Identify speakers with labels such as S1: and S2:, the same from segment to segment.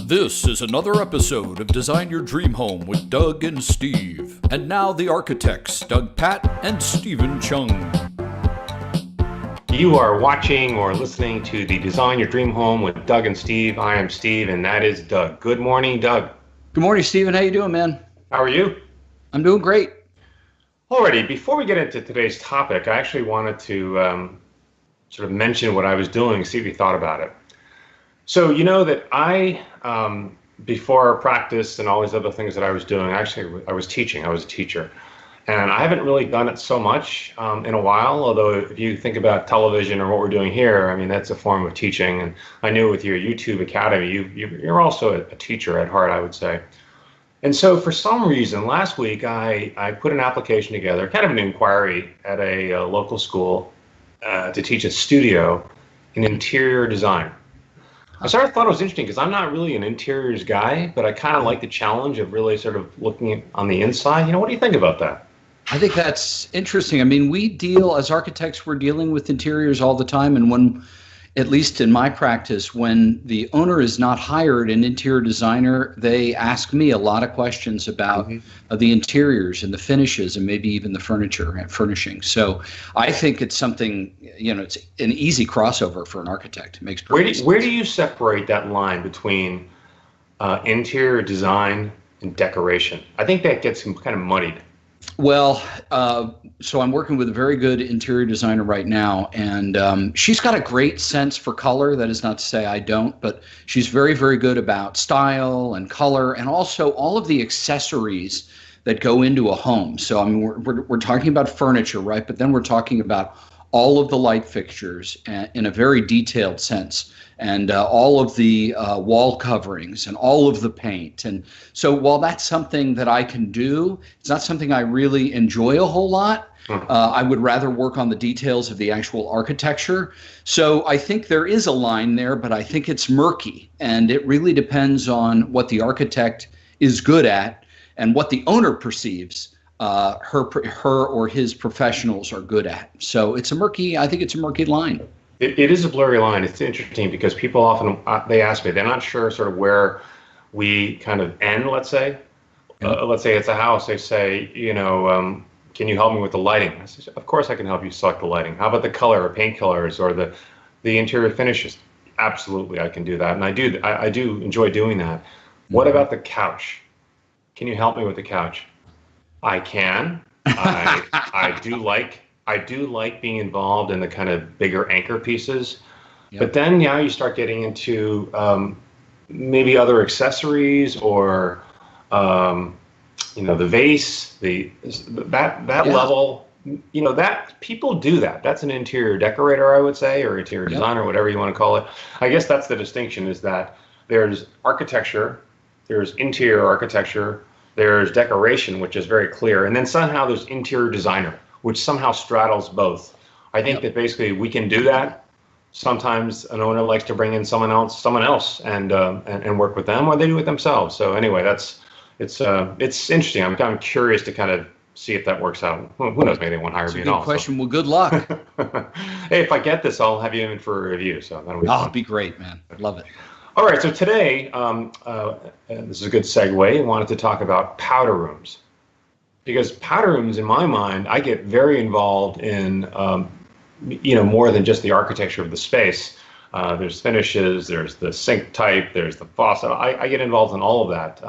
S1: This is another episode of Design Your Dream Home with Doug and Steve. And now the architects, Doug Patt and Stephen Chung.
S2: You are watching or listening to the Design Your Dream Home with Doug and Steve. I am Steve, and that is Doug. Good morning, Doug.
S3: Good morning, Stephen. How you doing, man?
S2: How are you?
S3: I'm doing great.
S2: Alrighty, before we get into today's topic, I actually wanted to sort of mention what I was doing, see if you thought about it. So you know that I, before practice and all these other things that I was doing, actually I was teaching. I was a teacher. And I haven't really done it so much in a while, although if you think about television or what we're doing here, I mean, that's a form of teaching. And I know with your YouTube Academy, you're also a teacher at heart, I would say. And so for some reason, last week, I put an application together, kind of an inquiry at a local school to teach a studio in interior design. I sort of thought it was interesting because I'm not really an interiors guy, but I kind of like the challenge of really sort of looking on the inside. You know, what do you think about that?
S3: I think that's interesting. I mean, as architects, we're dealing with interiors all the time. And when, at least in my practice, when the owner is not hired an interior designer, they ask me a lot of questions about the interiors and the finishes and maybe even the furniture and furnishing. So I think it's something, it's an easy crossover for an architect. It makes perfect sense.
S2: Where do you separate that line between interior design and decoration? I think that gets kind of muddied.
S3: Well, so I'm working with a very good interior designer right now, and she's got a great sense for color. That is not to say I don't, but she's very, very good about style and color and also all of the accessories that go into a home. So, I mean, we're talking about furniture, right? But then we're talking about all of the light fixtures in a very detailed sense, and all of the wall coverings and all of the paint. And so while that's something that I can do, it's not something I really enjoy a whole lot. I would rather work on the details of the actual architecture. So I think there is a line there, but I think it's murky. And it really depends on what the architect is good at and what the owner perceives her or his professionals are good at. So I think it's a murky line.
S2: It is a blurry line. It's interesting because people often, they ask me, they're not sure sort of where we kind of end, let's say. Let's say it's a house. They say, can you help me with the lighting? I say, of course I can help you select the lighting. How about the color or paint colors or the interior finishes? Absolutely, I can do that. And I do enjoy doing that. What about the couch? Can you help me with the couch? I can. I do like being involved in the kind of bigger anchor pieces. Yep. But then now you start getting into maybe other accessories or the vase, that level. That people do that. That's an interior decorator, I would say, or interior designer, whatever you want to call it. I guess that's the distinction, is that there's architecture, there's interior architecture, there's decoration, which is very clear, and then somehow there's interior designer, which somehow straddles both. I think that basically we can do that. Sometimes an owner likes to bring in someone else, and work with them, or they do it themselves. So anyway, it's interesting. I'm curious to kind of see if that works out. Who knows? Maybe they won't hire me at all.
S3: Good question. So. Well, good luck.
S2: Hey, if I get this, I'll have you in for a review. So that'll be fun.
S3: It'd be great, man. I'd love it.
S2: All right, so today, this is a good segue. I wanted to talk about powder rooms. Because powder rooms, in my mind, I get very involved in, more than just the architecture of the space. There's finishes, there's the sink type, there's the faucet. I get involved in all of that.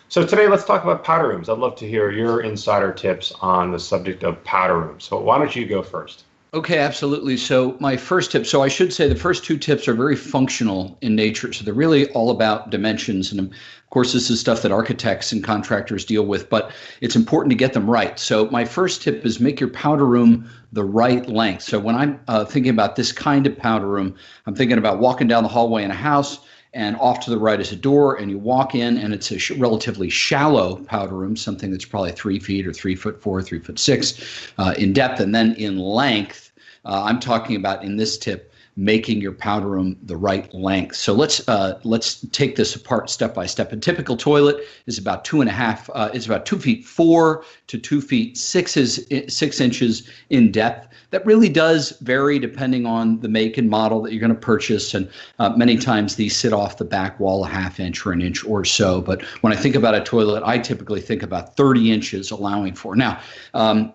S2: So today, let's talk about powder rooms. I'd love to hear your insider tips on the subject of powder rooms. So why don't you go first?
S3: Okay, absolutely. So my first tip, so I should say the first two tips are very functional in nature. So they're really all about dimensions. And of course, this is stuff that architects and contractors deal with, but it's important to get them right. So my first tip is make your powder room the right length. So when I'm thinking about this kind of powder room, I'm thinking about walking down the hallway in a house, and off to the right is a door, and you walk in, and it's a relatively shallow powder room, something that's probably 3 feet or 3'4", 3'6" in depth, and then in length. I'm talking about in this tip making your powder room the right length. So let's take this apart step by step. A typical toilet is about 2.5. It's about 2 feet 4 to 2 feet 6 inches in depth. That really does vary depending on the make and model that you're going to purchase, and many times these sit off the back wall a half inch or an inch or so. But when I think about a toilet, I typically think about 30 inches allowing for. Now,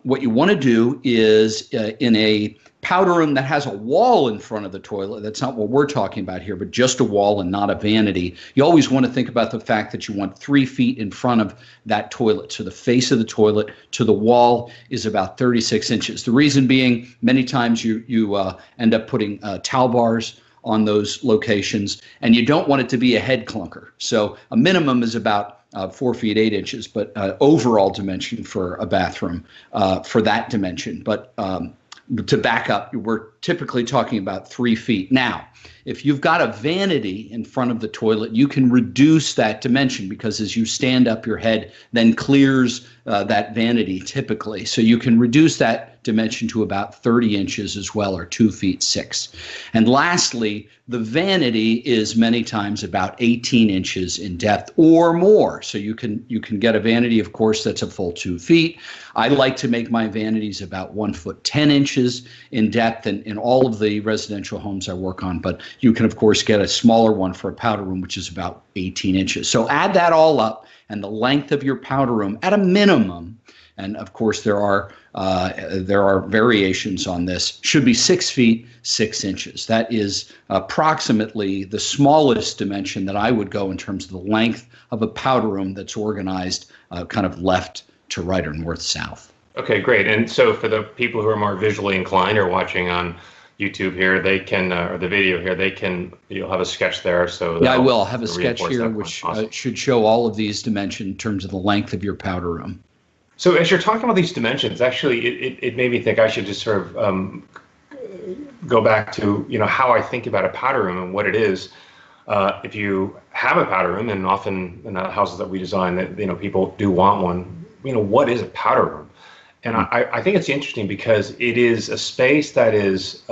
S3: what you want to do is in a powder room that has a wall in front of the toilet, that's not what we're talking about here, but just a wall and not a vanity. You always want to think about the fact that you want 3 feet in front of that toilet. So the face of the toilet to the wall is about 36 inches. The reason being, many times you end up putting towel bars on those locations, and you don't want it to be a head clunker. So a minimum is about 4 feet 8 inches, but overall dimension for a bathroom for that dimension. But to back up, we're typically talking about 3 feet. Now, if you've got a vanity in front of the toilet, you can reduce that dimension, because as you stand up, your head then clears that vanity typically. So you can reduce that dimension to about 30 inches as well, or 2 feet 6. And lastly, the vanity is many times about 18 inches in depth or more. So you can get a vanity, of course, that's a full 2 feet. I like to make my vanities about 1 foot 10 inches in depth in all of the residential homes I work on. But you can, of course, get a smaller one for a powder room, which is about 18 inches. So add that all up, and the length of your powder room at a minimum, and of course there are variations on this, should be 6 feet 6 inches. That is approximately the smallest dimension that I would go in terms of the length of a powder room that's organized kind of left to right or north south.
S2: Okay, great. And so for the people who are more visually inclined or watching on YouTube here, they can, or the video here, you'll have a sketch there. So
S3: yeah, I will have a sketch here, which
S2: awesome.
S3: Should show all of these dimensions in terms of the length of your powder room.
S2: So as you're talking about these dimensions, actually, it made me think I should just sort of go back to, how I think about a powder room and what it is. If you have a powder room, and often in the houses that we design, that people do want one, what is a powder room? And I think it's interesting because it is a space that is,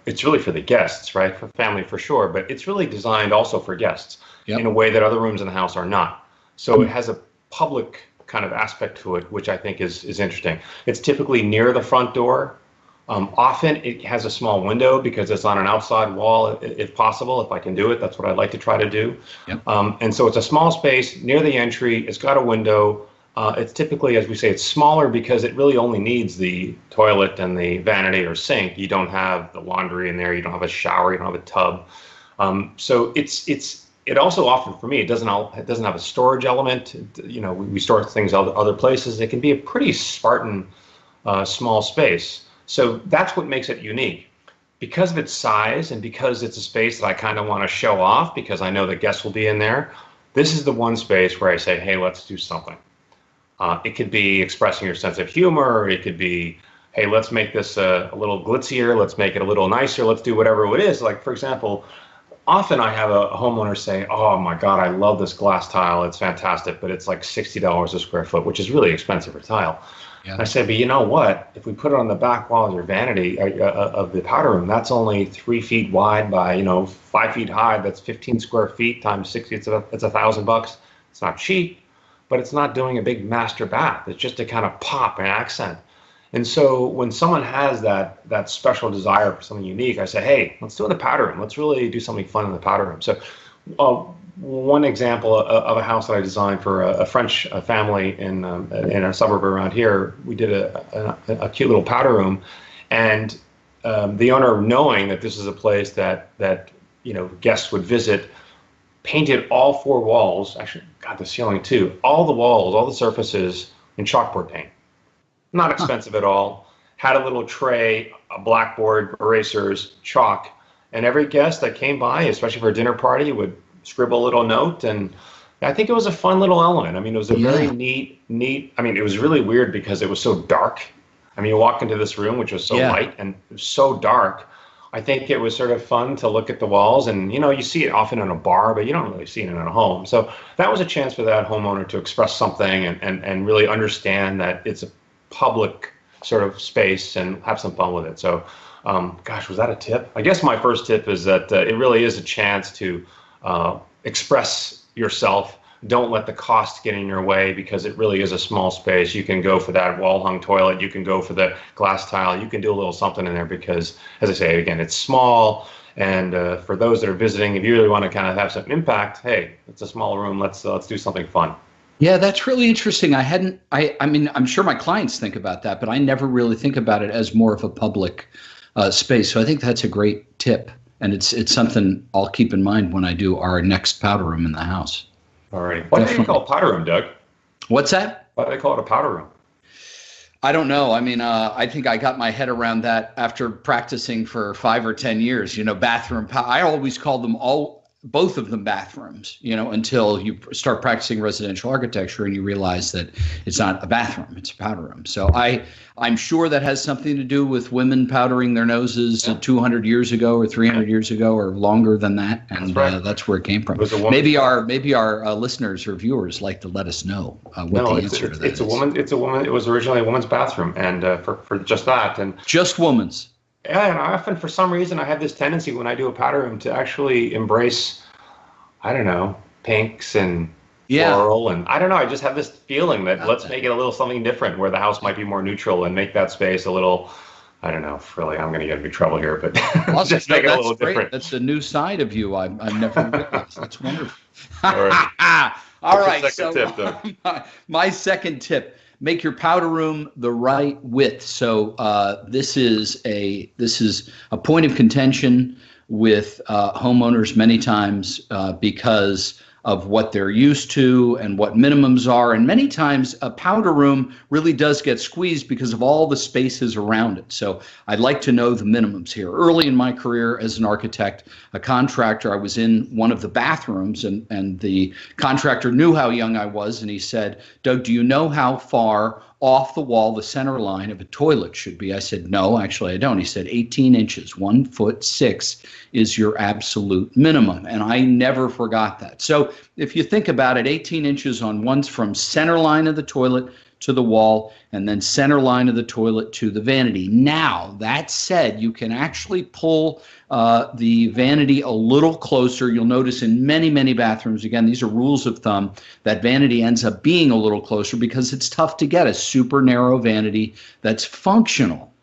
S2: it's really for the guests, right? For family, for sure, but it's really designed also for guests in a way that other rooms in the house are not. So it has a public kind of aspect to it, which I think is interesting. It's typically near the front door. Often it has a small window because it's on an outside wall, if possible. If I can do it, that's what I'd like to try to do.
S3: Yep.
S2: And so it's a small space near the entry. It's got a window. It's typically, as we say, it's smaller because it really only needs the toilet and the vanity or sink. You don't have the laundry in there. You don't have a shower. You don't have a tub. So it also often, for me, it doesn't have a storage element. We store things other places. It can be a pretty Spartan small space. So that's what makes it unique. Because of its size and because it's a space that I kind of want to show off because I know the guests will be in there, this is the one space where I say, hey, let's do something. It could be expressing your sense of humor. It could be, hey, let's make this a little glitzier. Let's make it a little nicer. Let's do whatever it is. Like, for example, often I have a homeowner say, oh my God, I love this glass tile. It's fantastic, but it's like $60 a square foot, which is really expensive for tile. Yeah. I said, but you know what? If we put it on the back wall of your vanity of the powder room, that's only 3 feet wide by 5 feet high. That's 15 square feet times 60. It's $1,000. It's not cheap, but it's not doing a big master bath. It's just to kind of pop an accent. And so when someone has that special desire for something unique, I say, hey, let's do it in the powder room. Let's really do something fun in the powder room. So one example of a house that I designed for a French family in a suburb around here, we did a cute little powder room. And the owner, knowing that this is a place that guests would visit, painted all 4 walls, actually, God, the ceiling too, all the walls, all the surfaces in chalkboard paint. Not expensive at all. Had a little tray, a blackboard, erasers, chalk, and every guest that came by, especially for a dinner party, would scribble a little note. And I think it was a fun little element. I mean, it was a very neat. I mean, it was really weird because it was so dark. I mean, you walk into this room, which was so light and it was so dark. I think it was sort of fun to look at the walls, and you see it often in a bar, but you don't really see it in a home. So that was a chance for that homeowner to express something and really understand that it's a public sort of space and have some fun with it. So Gosh, was that a tip? I guess my first tip is that it really is a chance to express yourself. Don't let the cost get in your way, because it really is a small space. You can go for that wall-hung toilet. You can go for the glass tile. You can do a little something in there because, as I say, again, it's small. And for those that are visiting, if you really want to kind of have some impact, hey, it's a small room. Let's do something fun.
S3: Yeah, that's really interesting. I mean, I'm sure my clients think about that, but I never really think about it as more of a public space. So I think that's a great tip. And it's something I'll keep in mind when I do our next powder room in the house.
S2: All right. Why do they call it powder room, Doug?
S3: What's that?
S2: Why do they call it a powder room?
S3: I don't know. I mean, I think I got my head around that after practicing for 5 or 10 years. Bathroom. I always called them both of them bathrooms, until you start practicing residential architecture and you realize that it's not a bathroom, it's a powder room. So I'm sure that has something to do with women powdering their noses 200 years ago or 300 years ago or longer than that. And that's where it came from. Maybe our listeners or viewers like to let us know what the answer to that is.
S2: It's a woman. It was originally a woman's bathroom, and for just that. And
S3: just woman's.
S2: Yeah, and I often, for some reason, I have this tendency when I do a powder room to actually embrace, I don't know, pinks and floral, and I don't know. I just have this feeling that let's make it a little something different, where the house might be more neutral and make that space a little, I don't know. Really, I'm going to get in big trouble here, but just make it a little different.
S3: That's a new side of you. I've never realized. That's wonderful.
S2: All right.
S3: All right.
S2: Second tip,
S3: my second tip. Make your powder room the right width. So this is a point of contention with homeowners many times because of what they're used to and what minimums are. And many times a powder room really does get squeezed because of all the spaces around it. So I'd like to know the minimums here. Early in my career as an architect, a contractor, I was in one of the bathrooms and the contractor knew how young I was. And he said, "Doug, do you know how far off the wall the center line of a toilet should be?" I said, "No, actually I don't." He said, 18 inches, 1'6" is your absolute minimum. And I never forgot that. So if you think about it, 18 inches on one's from center line of the toilet to the wall, and then center line of the toilet to the vanity. Now, that said, you can actually pull the vanity a little closer. You'll notice in many, many bathrooms, again, these are rules of thumb, that vanity ends up being a little closer because it's tough to get a super narrow vanity that's functional.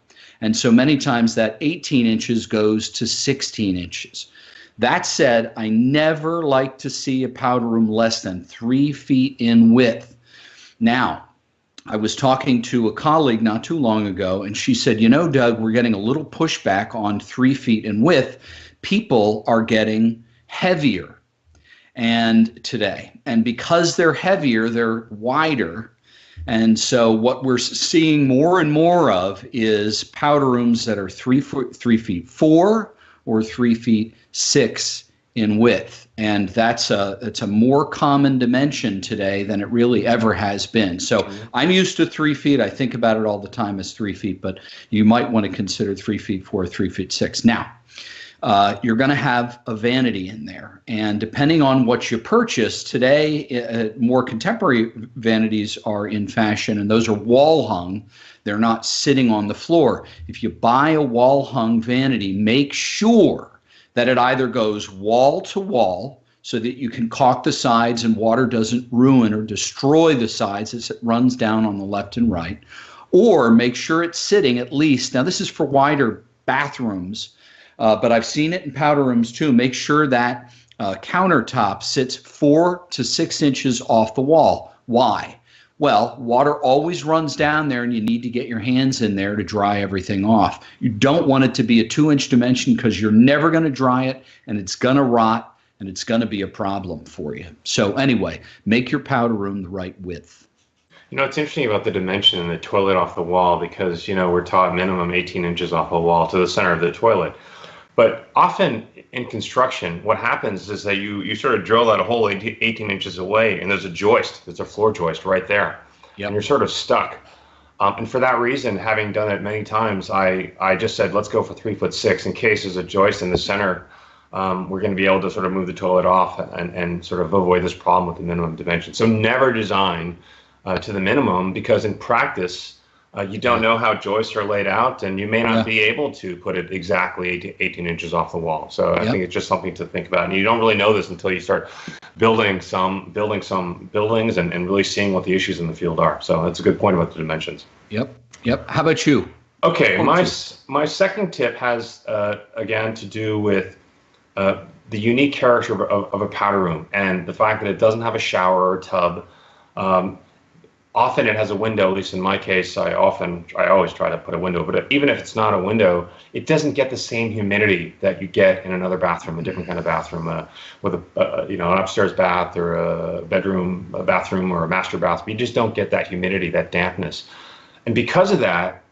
S3: And so many times that 18 inches goes to 16 inches. That said, I never like to see a powder room less than 3 feet in width. Now, I was talking to a colleague not too long ago, and she said, Doug, we're getting a little pushback on 3 feet in width. People are getting heavier today. And because they're heavier, they're wider. And so what we're seeing more and more of is powder rooms that are 3 feet 4 or 3'6" in width. And it's a more common dimension today than it really ever has been. So I'm used to 3 feet. I think about it all the time as 3 feet, but you might want to consider 3 feet 4, 3'6". Now, you're going to have a vanity in there. And depending on what you purchase today, more contemporary vanities are in fashion, and those are wall hung. They're not sitting on the floor. If you buy a wall hung vanity, make sure that it either goes wall to wall so that you can caulk the sides and water doesn't ruin or destroy the sides as it runs down on the left and right, or make sure it's sitting at least, now this is for wider bathrooms, but I've seen it in powder rooms too, make sure that countertop sits 4 to 6 inches off the wall. Why? Well, water always runs down there and you need to get your hands in there to dry everything off. You don't want it to be a 2-inch dimension because you're never going to dry it and it's going to rot and it's going to be a problem for you. So anyway, make your powder room the right width.
S2: It's interesting about the dimension and the toilet off the wall because, we're taught minimum 18 inches off the wall to the center of the toilet. But often in construction, what happens is that you sort of drill that hole 18 inches away, and there's a joist, there's a floor joist right there, and you're sort of stuck. And for that reason, having done it many times, I just said, let's go for 3'6" in case there's a joist in the center. We're going to be able to sort of move the toilet off and sort of avoid this problem with the minimum dimension. So never design to the minimum because in practice, You don't know how joists are laid out, and you may not be able to put it exactly 18 inches off the wall. So I think it's just something to think about. And you don't really know this until you start building some buildings and really seeing what the issues in the field are. So that's a good point about the dimensions.
S3: Yep. How about you?
S2: Okay, my second tip has, again, to do with the unique character of a powder room and the fact that it doesn't have a shower or tub. Often it has a window, at least in my case. I always try to put a window, but even if it's not a window, it doesn't get the same humidity that you get in another bathroom, a different kind of bathroom, with an upstairs bath or a bathroom or a master bath. You just don't get that humidity, that dampness. And because of that,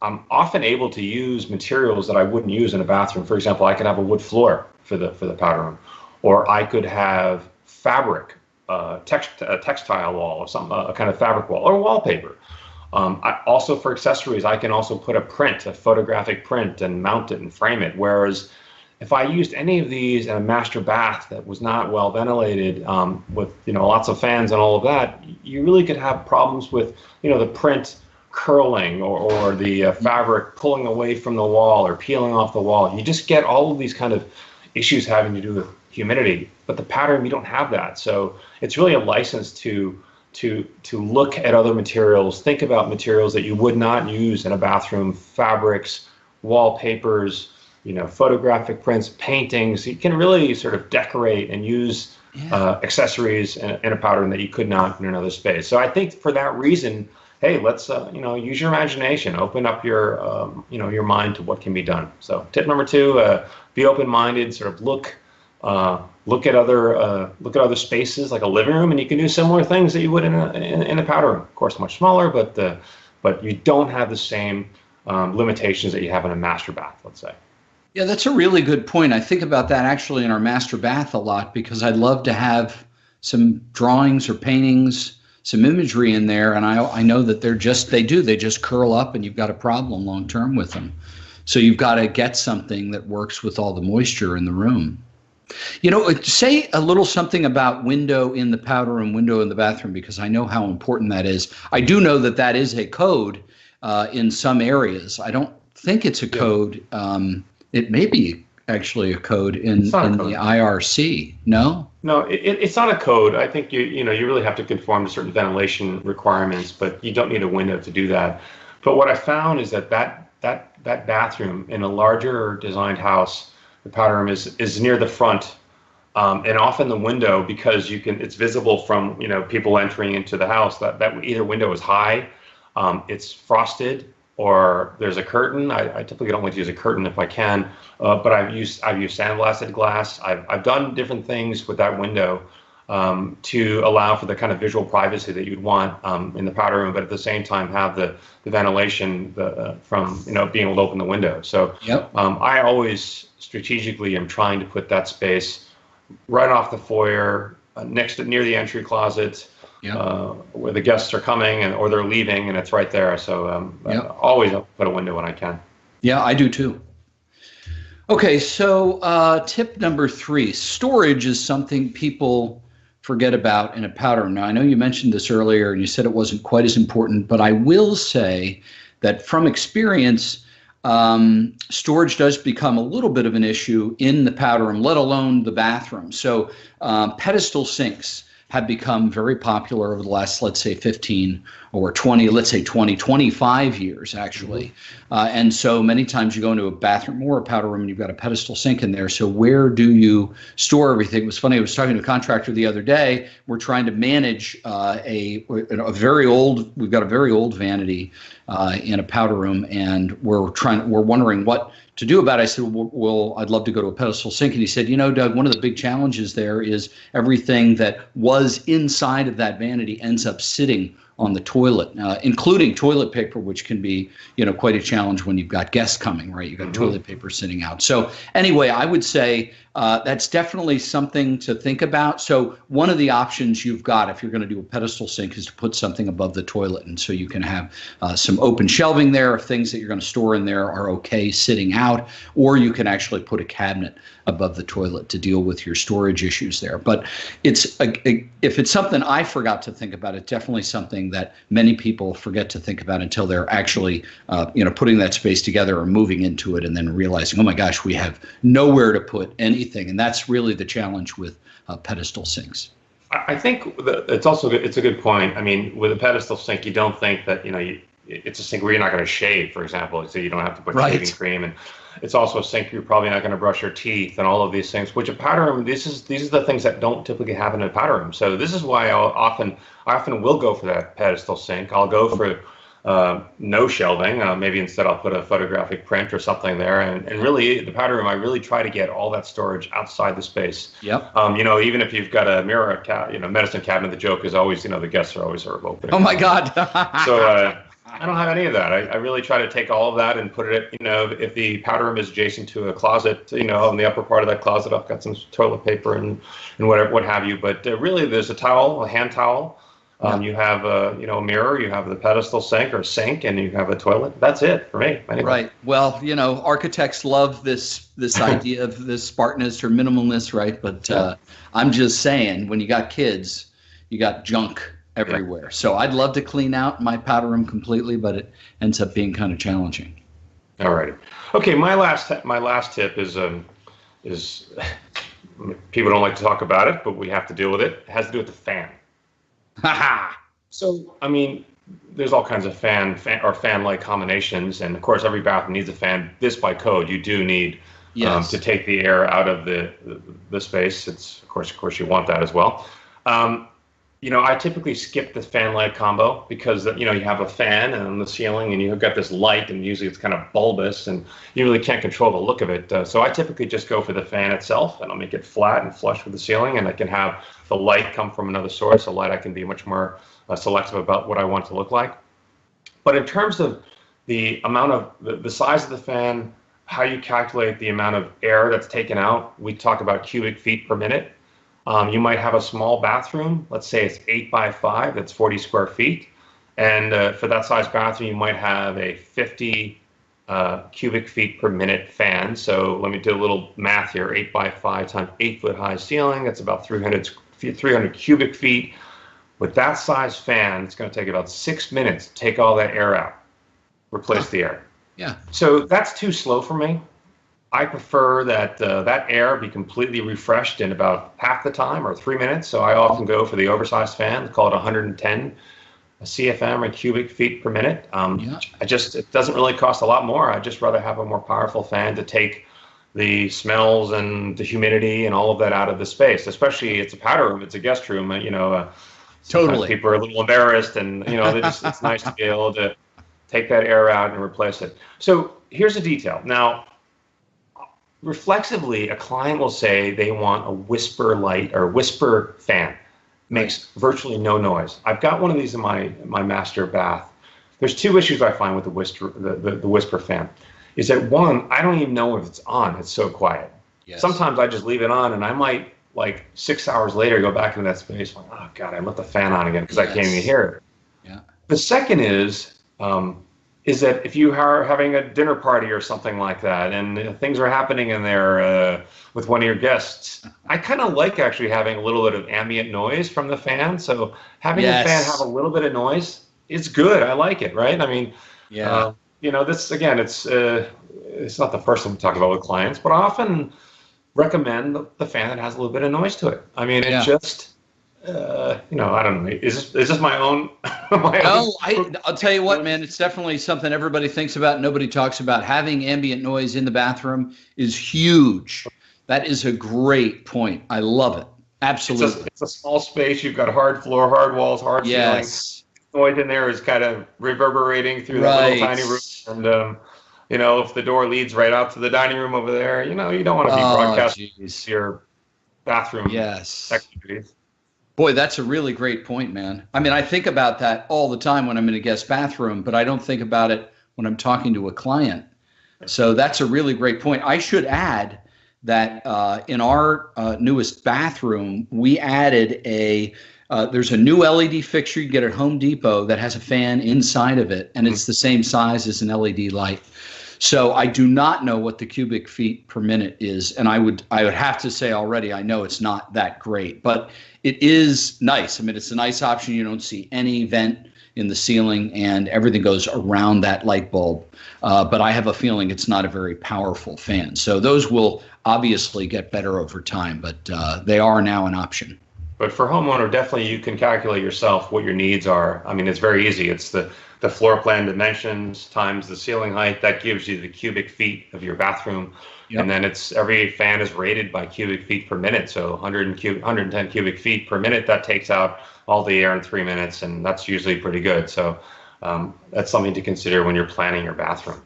S2: I'm often able to use materials that I wouldn't use in a bathroom. For example, I could have a wood floor for the powder room, or I could have fabric. A textile wall or a kind of fabric wall or wallpaper. Also for accessories, I can also put a photographic print and mount it and frame it. Whereas if I used any of these in a master bath that was not well ventilated with lots of fans and all of that, you really could have problems with the print curling or the fabric pulling away from the wall or peeling off the wall. You just get all of these kind of issues having to do with humidity. But the powder room, you don't have that. So it's really a license to look at other materials, think about materials that you would not use in a bathroom, fabrics, wallpapers, photographic prints, paintings. You can really sort of decorate and use accessories in a powder room that you could not in another space. So I think for that reason, hey, let's use your imagination, open up your your mind to what can be done. So tip number 2, be open-minded, sort of look at other spaces like a living room, and you can do similar things that you would in a powder room. Of course, much smaller, but you don't have the same limitations that you have in a master bath, let's say.
S3: Yeah, that's a really good point. I think about that actually in our master bath a lot because I'd love to have some drawings or paintings, some imagery in there, and I know that they just curl up, and you've got a problem long term with them. So you've got to get something that works with all the moisture in the room. Say a little something about window in the powder room, window in the bathroom, because I know how important that is. I do know that is a code in some areas. I don't think it's a code. It may be actually a code in the IRC. No?
S2: No, it's not a code. I think you really have to conform to certain ventilation requirements, but you don't need a window to do that. But what I found is that bathroom in a larger designed house, the powder room is near the front, and often the window, because it's visible from people entering into the house. That either window is high, it's frosted, or there's a curtain. I typically don't like to use a curtain if I can, but I've used sandblasted glass. I've done different things with that window to allow for the kind of visual privacy that you'd want in the powder room, but at the same time have the ventilation from being able to open the window. So I always strategically am trying to put that space right off the foyer, near the entry closet, where the guests are coming or they're leaving, and it's right there. So always put a window when I can.
S3: Yeah, I do too. Okay, so tip number 3, storage is something people forget about in a powder room. Now, I know you mentioned this earlier and you said it wasn't quite as important, but I will say that from experience, storage does become a little bit of an issue in the powder room, let alone the bathroom. So pedestal sinks have become very popular over the last, let's say 15 or 20, let's say 20, 25 years actually. And so many times you go into a bathroom or a powder room and you've got a pedestal sink in there. So where do you store everything? It was funny, I was talking to a contractor the other day. We're trying to manage we've got a very old vanity in a powder room, and we're wondering what to do about it. I said, well, I'd love to go to a pedestal sink. And he said, Doug, one of the big challenges there is everything that was inside of that vanity ends up sitting on the toilet, including toilet paper, which can be, quite a challenge when you've got guests coming, right? You've got toilet paper sitting out. So anyway, I would say that's definitely something to think about. So one of the options you've got if you're going to do a pedestal sink is to put something above the toilet. And so you can have some open shelving there if things that you're going to store in there are okay sitting out, or you can actually put a cabinet above the toilet to deal with your storage issues there. But if it's something I forgot to think about, it's definitely something something that many people forget to think about until they're actually, putting that space together or moving into it and then realizing, oh my gosh, we have nowhere to put anything. And that's really the challenge with pedestal sinks.
S2: I think it's also good. It's a good point. I mean, with a pedestal sink, you don't think that, it's a sink where you're not going to shave, for example, so you don't have to put shaving cream. And it's also a sink you're probably not going to brush your teeth and all of these things, which a powder room, these are the things that don't typically happen in a powder room. So this is why I often will go for that pedestal sink. I'll go for no shelving. Maybe instead I'll put a photographic print or something there. And really, the powder room, I really try to get all that storage outside the space.
S3: Yep.
S2: Even if you've got a mirror, medicine cabinet, the joke is always, the guests are always sort of open.
S3: Oh my God.
S2: So I don't have any of that. I really try to take all of that and put it, if the powder room is adjacent to a closet, on the upper part of that closet, I've got some toilet paper and whatever, what have you. But really, there's a towel, a hand towel. You have a mirror, you have the pedestal sink or sink, and you have a toilet. That's it for me. Anyway.
S3: Right. Well, architects love this idea of this Spartanist or minimalist, right? But I'm just saying, when you got kids, you got junk everywhere. So I'd love to clean out my powder room completely, but it ends up being kind of challenging.
S2: All right. Okay. My last tip is people don't like to talk about it, but we have to deal with it. It has to do with the fan. So, I mean, there's all kinds of fan-like combinations, and of course, every bathroom needs a fan. This by code, you do need to take the air out of the space. It's of course you want that as well. I typically skip the fan light combo because you have a fan on the ceiling and you've got this light, and usually it's kind of bulbous and you really can't control the look of it. So I typically just go for the fan itself, and I'll make it flat and flush with the ceiling, and I can have the light come from another source. The light, I can be much more selective about what I want to look like. But in terms of the amount of the size of the fan, how you calculate the amount of air that's taken out, we talk about cubic feet per minute. You might have a small bathroom, let's say it's 8 by 5, that's 40 square feet. And for that size bathroom, you might have a 50 cubic feet per minute fan. So let me do a little math here. 8 by 5 times 8 foot high ceiling, that's about 300 cubic feet. With that size fan, it's going to take about 6 minutes to take all that air out, replace the air.
S3: Yeah.
S2: So that's too slow for me. I prefer that that air be completely refreshed in about half the time or 3 minutes. So I often go for the oversized fan, call it 110 CFM or cubic feet per minute. It doesn't really cost a lot more. I'd just rather have a more powerful fan to take the smells and the humidity and all of that out of the space. Especially it's a powder room, it's a guest room. Totally. People are a little embarrassed, and it's nice to be able to take that air out and replace it. So here's a detail. Now, reflexively, a client will say they want a whisper light or whisper fan. Makes virtually no noise. I've got one of these in my master bath. There's two issues I find with the whisper fan. Is that one, I don't even know if it's on. It's so quiet. Yes. Sometimes I just leave it on, and I might, like 6 hours later, go back into that space. Like, oh God, I let the fan on again because I can't even hear it.
S3: Yeah.
S2: The second is that if you are having a dinner party or something like that, and things are happening in there with one of your guests, I kind of like actually having a little bit of ambient noise from the fan. So having the fan have a little bit of noise, it's good. I like it, right? I mean, this again, it's not the first thing we talk about with clients, but I often recommend the fan that has a little bit of noise to it. I mean, it just. I don't know. Is this my own?
S3: I'll tell you what, man. It's definitely something everybody thinks about. Nobody talks about. Having ambient noise in the bathroom is huge. That is a great point. I love it. Absolutely.
S2: It's a small space. You've got hard floor, hard walls, hard ceiling. Noise in there is kind of reverberating through that little tiny room. And if the door leads right out to the dining room over there, you don't want to be broadcasting your bathroom activities.
S3: Boy, that's a really great point, man. I mean, I think about that all the time when I'm in a guest bathroom, but I don't think about it when I'm talking to a client. So that's a really great point. I should add that in our newest bathroom, we added there's a new LED fixture you get at Home Depot that has a fan inside of it, and it's the same size as an LED light. So I do not know what the cubic feet per minute is, and I would have to say already I know it's not that great, but it is nice. I mean, it's a nice option. You don't see any vent in the ceiling, and everything goes around that light bulb. But I have a feeling it's not a very powerful fan. So those will obviously get better over time, but they are now an option.
S2: But for homeowner, definitely you can calculate yourself what your needs are. I mean, it's very easy. It's the floor plan dimensions times the ceiling height. That gives you the cubic feet of your bathroom. Yep. And then every fan is rated by cubic feet per minute. So 110 cubic feet per minute, that takes out all the air in 3 minutes. And that's usually pretty good. So that's something to consider when you're planning your bathroom.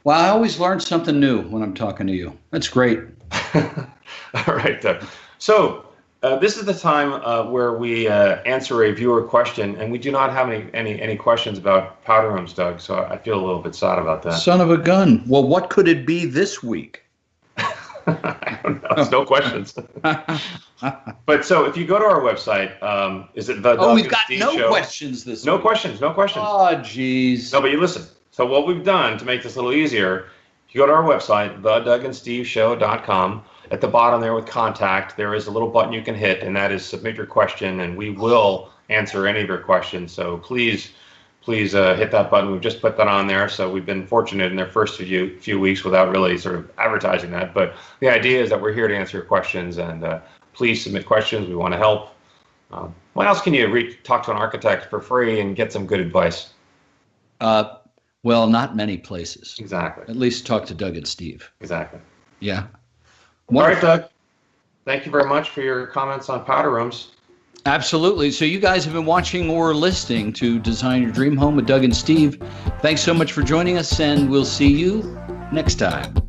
S3: Well, I always learn something new when I'm talking to you. That's great.
S2: All right, Doug. So this is the time where we answer a viewer question, and we do not have any questions about powder rooms, Doug. So I feel a little bit sad about that.
S3: Son of a gun. Well, what could it be this week?
S2: I don't know. There's no questions. But so if you go to our website, is it the
S3: we've got no questions this week.
S2: No questions.
S3: Oh, geez.
S2: No, but you listen. So what we've done to make this a little easier, if you go to our website, thedougandsteveshow.com, at the bottom there with contact, there is a little button you can hit, and that is submit your question, and we will answer any of your questions. So please hit that button. We've just put that on there. So we've been fortunate in their first few weeks without really sort of advertising that. But the idea is that we're here to answer your questions, and please submit questions. We want to help. What else can you talk to an architect for free and get some good advice?
S3: Well, not many places.
S2: Exactly.
S3: At least talk to Doug and Steve.
S2: Exactly.
S3: Yeah.
S2: Wonderful. All right, Doug. Thank you very much for your comments on powder rooms.
S3: Absolutely. So you guys have been watching or listening to Design Your Dream Home with Doug and Steve. Thanks so much for joining us, and we'll see you next time.